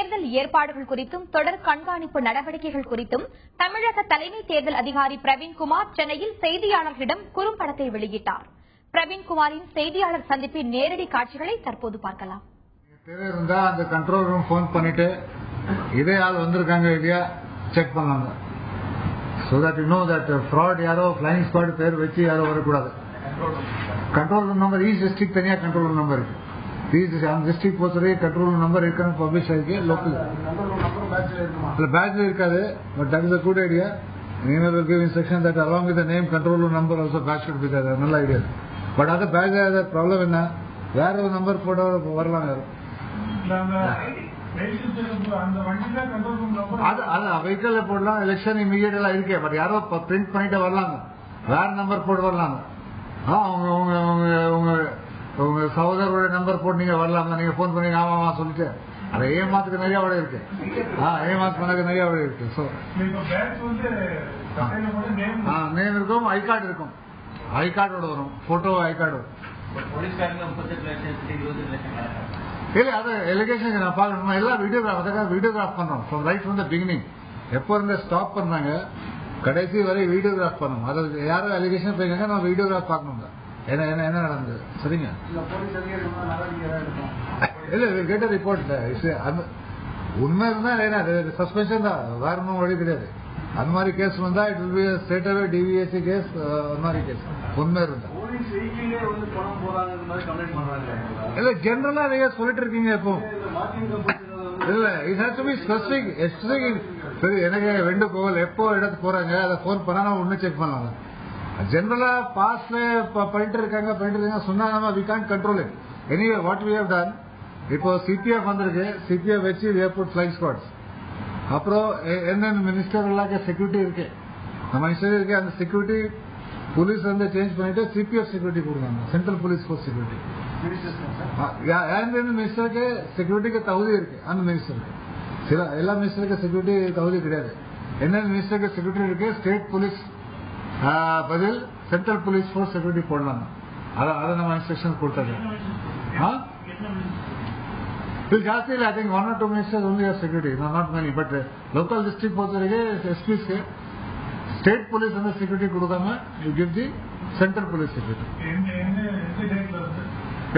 தேர்தல் ஏற்பாடுகள் குறித்தும் தொடர் கண்காணிப்பு நடவடிக்கைகள் குறித்தும் தமிழக தலைமை தேர்தல் அதிகாரி பிரவீன்குமார் சென்னையில் செய்தியாளர்களிடம் குறும்படத்தை வெளியிட்டார். பிரவீன்குமாரின் செய்தியாளர் சந்திப்பின் நேரடி காட்சிகளை தற்போது பார்க்கலாம். அந்த கண்ட்ரோல் ரூம் போன் பண்ணிட்டு இதே ஆள் வந்திருக்காங்க இல்லையா செக் பண்ணாங்க. So that you know that fraud யாரோ flying squad பேர் வச்சு யாரோ வரக்கூடாது. Control room number each district தனியா கண்ட்ரோல் ரூம் நம்பர் இருக்கு. அந்த டிஸ்ட்ரிக்ட் பொறுத்தவரை கண்ட்ரோல் ரூம் நம்பர் இருக்குன்னு பப்ளிஷ் ஆயிருக்கு. லோக்கல் பேட்ச்ல இருக்காது. But that is a good idea. Email will give instruction that along with the name control room number also badge should be there. நல்ல idea. But அது பேட்ச்ல problem என்ன, வேற ஒரு number போட வரலாம். வெஹிக்கிள் போடலாம், எலெக்ஷன் இமீடியட்டா இருக்கே. பட் யாரோ பிரிண்ட் பண்ணிட்டு வரலாங்க, வேற நம்பர் போட்டு வரலாங்க. உங்க சகோதரோட நம்பர் போட்டு நீங்க வரலாம். நீங்க போன் பண்ணி ஆமாமா சொல்லிட்டு அதை ஏமாத்துக்கு நிறைய வழி இருக்கு. ஏமாத்து பண்ணக்கு நிறைய வழி இருக்கு. நேம் இருக்கும், ஐ கார்டு இருக்கும். ஐ கார்டோட வரும், போட்டோ ஐ கார்டு வரும். இல்ல அது எலிகேஷன் நான் பாக்கணும். எல்லாம் வீடியோகிராஃப் பண்றோம் from right from the beginning. எப்போ இருந்த ஸ்டாப் பண்ணாங்க கடைசி வரை வீடியோகிராஃப் பண்ணணும். அதாவது யாரும் எலிகேஷன் போயிருக்காங்க, நான் வீடியோகிராஃப் பார்க்கணும். என்ன என்ன என்ன நடந்தது சரிங்க. இல்ல கேட்ட ரிப்போர்ட் உண்மை இருந்தா சஸ்பென்ஷன் தான், வேற ஒன்றும் வழி கிடையாது. அந்த மாதிரி கேஸ் வந்தா it will be straight away TVSC case. அந்த மாதிரி கேஸ் உண்மை இருந்தா இல்ல ஜெனரலா நீங்க சொல்லிட்டு இருக்கீங்க. எப்போ இல்ல it has to be specific. சரி எனக்கு வெண்டு கோவில் எப்போ இடத்துக்கு போறாங்க அதை போன் பண்ணா ஒண்ணு செக் பண்ணலாம். ஜெனரலா பாஸ்ட்ல பண்ணிட்டு இருக்காங்க சொன்னா நம்ம we can't control it. Anyway what we have done, இப்போ சிபிஎஃப் வந்திருக்கு. சிபிஎஃப் வச்சு ஏர்போர்ட் ஃபிளைங் ஸ்குவாட்ஸ், அப்புறம் என்னென்ன மினிஸ்டர் எல்லாம் செக்யூரிட்டி இருக்கு, நம்ம மினிஸ்டர் இருக்கு. அந்த செக்யூரிட்டி போலீஸ் வந்து சேஞ்ச் பண்ணிட்டு சிபிஎஃப் செக்யூரிட்டி கொடுக்குறாங்க, சென்ட்ரல் போலீஸ் ஃபோர்ஸ் செக்யூரிட்டி. மினிஸ்டருக்கு செக்யூரிட்டிக்கு தகுதி இருக்கு. அந்த மினிஸ்டருக்கு சில எல்லா மினிஸ்டருக்கு செக்யூரிட்டி தகுதி கிடையாது. என்னென்ன மினிஸ்டருக்கு செக்யூரிட்டி இருக்கு, ஸ்டேட் போலீஸ் பதில் சென்ட்ரல் போலீஸ் ஃபோர்ஸ் செக்யூரிட்டி போடலாம். அதை நம்ம இன்ஸ்ட்ரக்ஷன் கொடுத்தாங்க. இது ஜாஸ்தி இல்லை. I think 1 or 2 ministers only have security, not many. But local district பொறுத்தவரைக்கும் எஸ்பிஸ்க்கு ஸ்டேட் போலீஸ் வந்து செக்யூரிட்டி கொடுக்காம you give the central police security.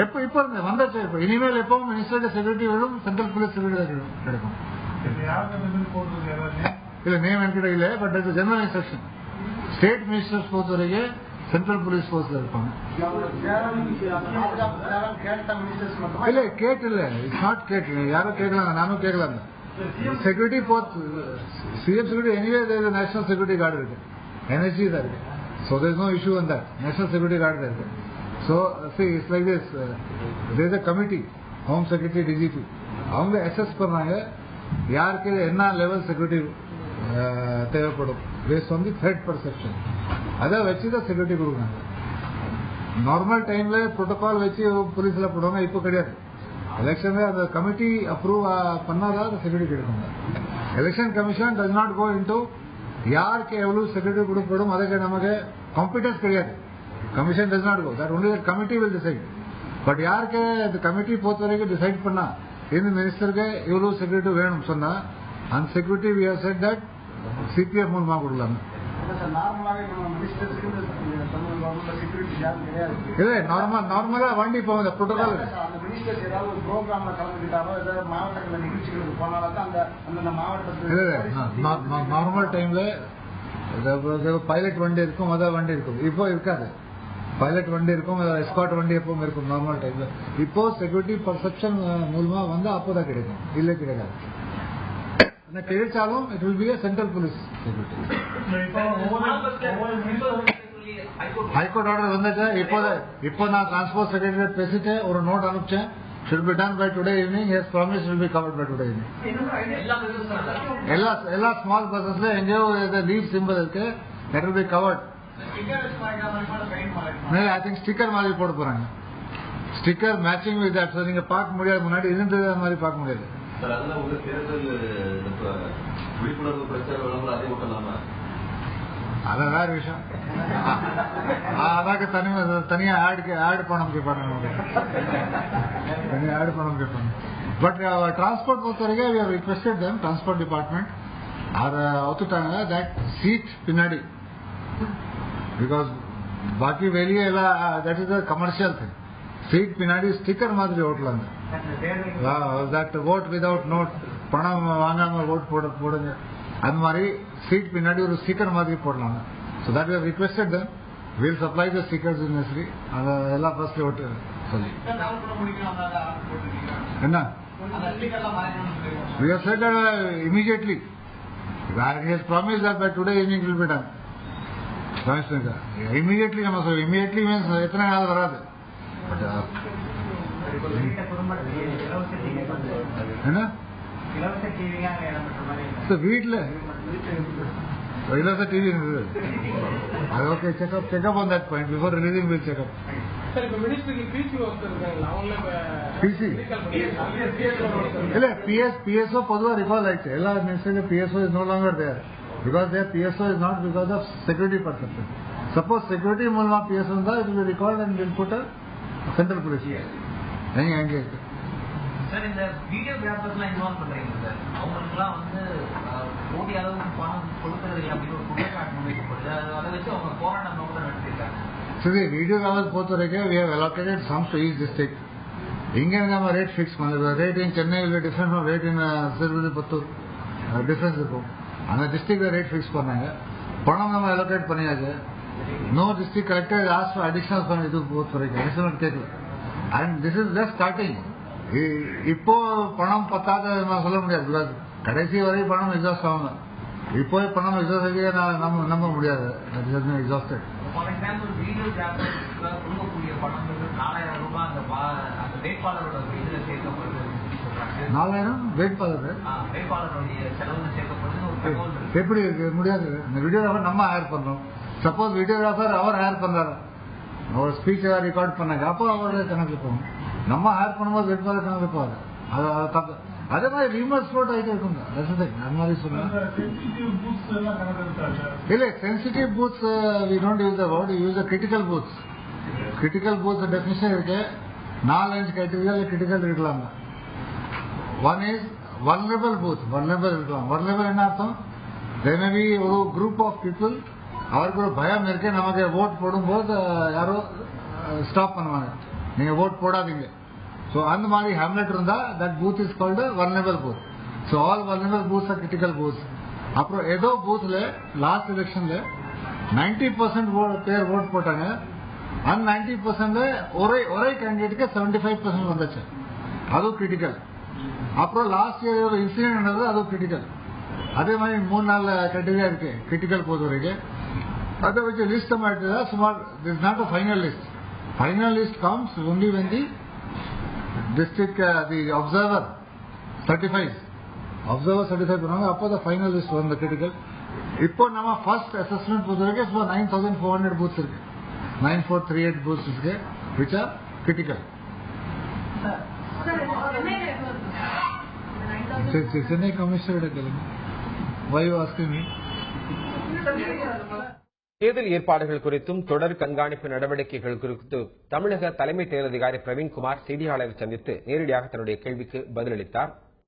எப்போ இப்போ இருந்த வந்தாச்சு. இப்போ இனிமேல் எப்பவும் மினிஸ்டருக்கு செக்யூரிட்டி வரும், சென்ட்ரல் போலீஸ் செக்யூரிட்டி கிடைக்கும். இல்ல நேம் என்கிட்ட இல்ல, பட் இது ஜெனரல் இன்ஸ்ட்ரக்ஷன். ஸ்டேட் மினிஸ்டர்ஸ் பொறுத்தவரைக்கும் சென்ட்ரல் போலீஸ் போர்ஸ்ல இருப்பாங்க. இல்ல கேட்டு இல்ல, இட்ஸ் நாட் கேட்டு. யாரும் கேட்கலாங்க, நானும் கேட்கலாங்க. Security force CM security anyway national security guard இருக்கு, என்எஸ்ஜி தான் இருக்கு. So there is no issue on that. National security guard தான் இருக்கு. So it's like this, there is a committee, home secretary, DGP, அவங்க அசஸ் பண்ணாங்க யாருக்கு என்ன level security தேவைப்படும் based on the threat perception. அதை வச்சுதான் செக்யூரிட்டி கொடுக்குறாங்க. நார்மல் டைம்ல புரோட்டோகால் வச்சு போலீஸ்ல போடுவாங்க, இப்போ கிடையாது. எலெக்ஷன்ல அந்த கமிட்டி அப்ரூவ் பண்ணாதான் அந்த செக்யூரிட்டி கிடைக்கும். Election commission does not go into யாருக்கு எவ்வளவு செக்யூரிட்டி கொடுக்கப்படும், அதுக்கு நமக்கு காம்பிடன்ஸ் கிடையாது. Commission does not go, that only the committee will decide. But யாருக்கு அந்த கமிட்டி பொறுத்த வரைக்கும் டிசைட் பண்ணா இந்த மினிஸ்டருக்கு இவ்வளவு செக்யூரிட்டி வேணும் சொன்னா அந்த security we have said that CPF மூலமா கொடுக்கலாம். இல்ல நார்மலா வண்டி போகுது புரோட்டோகால். நார்மல் டைம்ல பைலட் வண்டி இருக்கும், அதான் வண்டி இருக்கும். இப்போ இருக்காது. பைலட் வண்டி இருக்கும், எஸ்கார்ட் வண்டி எப்பவும் இருக்கும் நார்மல் டைம்ல. இப்போ செக்யூரிட்டி பர்செப்ஷன் மூலமா வந்து அப்போதான் கிடைக்கும், இல்ல கிடைக்காது. கிடைச்சாலும் it will B central police security. High court order வந்துச்சு. இப்போ நான் டிரான்ஸ்போர்ட் செக்ரட்டரி பேசிட்டு ஒரு note அனுப்பிச்சேன். should be done by today evening. Yes, promise will be covered by today evening. எல்லா ஸ்மால் பஸ்ஸஸ்ல எங்கேயோ லீவ் சிம்பிள் இருக்கு, that will be covered. I think sticker மாதிரி போட போறாங்க. Sticker matching with that. நீங்க பார்க்க முடியாது, முன்னாடி இருந்தது அந்த மாதிரி பார்க்க முடியாது. அது வேற விஷயம். அதாக்கு தனியா ஆட் பண்ண கேட்பாங்க, தனியா ஆட் பண்ண கேட்பாங்க. பட் டிரான்ஸ்போர்ட் பொறுத்த வரைக்கும் we have requested them, transport department அதை ஒத்துட்டாங்க தட் சீட் பின்னாடி, பிகாஸ் பாக்கி வெளியே எல்லாம் that is commercial thing. Seat பின்னாடி ஸ்டிக்கர் மாதிரி ஓட்டலாங்க, தட் ஓட் வித்வுட் நோட், பணம் வாங்காம ஓட் போடுங்க, அந்த மாதிரி சீட் பின்னாடி ஒரு ஸ்டிக்கர் மாதிரி போடலாங்க. So that we have requested them, will supply the stickers in necessary. அதை எல்லா பஸ்ல ஓட்டு சொல்லி என்ன we have said immediately. He has promised that by today evening will be done. Immediately நம்ம சொல்ல, immediately means எத்தனை நாள் வராது. என்ன வீட்டில் இலவச டிவி இருந்தது, அது okay. Checkup on that point before releasing will checkup. இல்ல பிஎஸ்ஓ பொதுவாக ரிகால் ஆயிடுச்சு எல்லா மினிஸ்டருக்கு. PSO is no longer there because their PSO is not because of security purpose. Suppose security மூலமா பிஎஸ்ஓ இருந்தா it will regard and will put central police. எங்க எங்க இருக்கு சார் இந்த வீடியோகிராஃபர்ஸ்லாம் இன்வால்வ் பண்றீங்க சார், அவங்களுக்குலாம் வந்து கோடி அளவுக்கு பணம் கொடுக்கறது இல்லை அப்படின்னு ஒரு குற்றச்சாட்டு முன்வைக்கப்படுது. அதை வச்சு அவங்க போராட்டம் கூட நடத்திருக்காங்க. சரி, வீடியோகிராஃபர் பொறுத்த வரைக்கும் we have allocated some to each district. இங்க நம்ம ரேட் ஃபிக்ஸ் பண்ணுறது. ரேட் இன் சென்னை இல்லை டிஃபரெண்ட் ரேட் இன் சிறுபுத்தூர் டிஃபரன்ஸ் இருக்கும். அந்த டிஸ்ட்ரிக்ட்ல ரேட் ஃபிக்ஸ் பண்ணாங்க, பணம் நம்ம அலோகேட் பண்ணியாச்சு. No district collector last additional fund இது பொறுத்த வரைக்கும் அடிஷனல் கேட்கல. And this is just starting. இப்போ பணம் பத்தாத நான் சொல்ல முடியாது, பிகாஸ் கடைசி வரை பணம் எக்ஸாஸ்ட் ஆகும். இப்போ பணம் எக்ஸாஸ்ட் நம்ப முடியாது. எக்ஸாஸ்டட். ஃபார் எக்ஸாம்பிள் வீடியோகிராஃபர் கொடுக்கக்கூடிய பணம் 4000 ரூபாய் அந்த வேட்பாளரோட இதுல சேர்க்கப்படுது. 4000 வேட்பாளருடைய செலவுல சேர்க்கப்படுது ஒரு தகவல் இருக்கு. எப்படி இருக்கு? முடியாது. இந்த வீடியோகிராஃபர் நம்ம ஹயர் பண்றோம். சப்போஸ் வீடியோகிராஃபர் அவர் ஹயர் பண்றாரு, அவர் ஸ்பீச் ரெக்கார்ட் பண்ணாங்க, அப்போ அவருடைய கணக்கு போகும். நம்ம ஹயர் பண்ணும்போது வேட்பாளர் கணக்கு போவாரு. அது தப்பு. அதே மாதிரி ரீமர்ஸ் போட்டு ஆகிட்டு இருக்குங்க. அந்த மாதிரி சொல்லுங்க. இல்ல sensitive booths we don't use the word, use the critical booths. Critical booths definition இருக்கு. 4 கேட்டகரியில் கிரிட்டிக்கல் இருக்கலாம். One is vulnerable booth. Vulnerable இருக்கலாம். வல்னரபிள் என்ன அர்த்தம்? தினவி ஒரு குரூப் ஆஃப் பீப்புள், அவருக்கு ஒரு பயம் இருக்கு, நமக்கு ஓட் போடும்போது யாரோ ஸ்டாப் பண்ணுவாங்க, நீங்க ஓட் போடாதீங்க. ஸோ அந்த மாதிரி ஹேம்லெட் இருந்தா that booth is called vulnerable booth. So all vulnerable booths are critical booths. அப்புறம் ஏதோ பூத்ல லாஸ்ட் எலெக்ஷன்ல 90% பேர் ஓட் போட்டாங்க. அந்த 90% ஒரே கேண்டிடேட்டுக்கு 75% வந்துச்சு, அதுவும் கிரிட்டிக்கல். அப்புறம் லாஸ்ட் இயர் ஒரு இன்சிடென்ட் நடந்தது, அதுவும் கிரிட்டிக்கல். அதே மாதிரி 3-4 கேட்டகரியா இருக்கு கிரிட்டிக்கல் பொறுத்த வரைக்கும். அதை வச்சு லிஸ்ட் நம்ம எடுத்ததா சுமார் this not a final list. Final list comes only when the district the observer certifies. Observer certify பண்ணுவாங்க, அப்போ த ஃபைனல் லிஸ்ட் வரும் கிரிட்டிக்கல். இப்போ நம்ம ஃபர்ஸ்ட் அசஸ்மெண்ட் பொறுத்த வரைக்கும் சுமார் 9400 பூத்ஸ் இருக்கு. 9438 பூத்ஸ் இருக்கு which are critical. Chennai commissioner கேளுங்க. Why you asking me? தேர்தல் ஏற்பாடுகள் குறித்தும் தொடர் கண்காணிப்பு நடவடிக்கைகள் குறித்து தமிழக தலைமை தேர்தல் அதிகாரி பிரவீன்குமார் செய்தியாளரை சந்தித்து நேரடியாக தன்னுடைய கேள்விக்கு பதிலளித்தார்.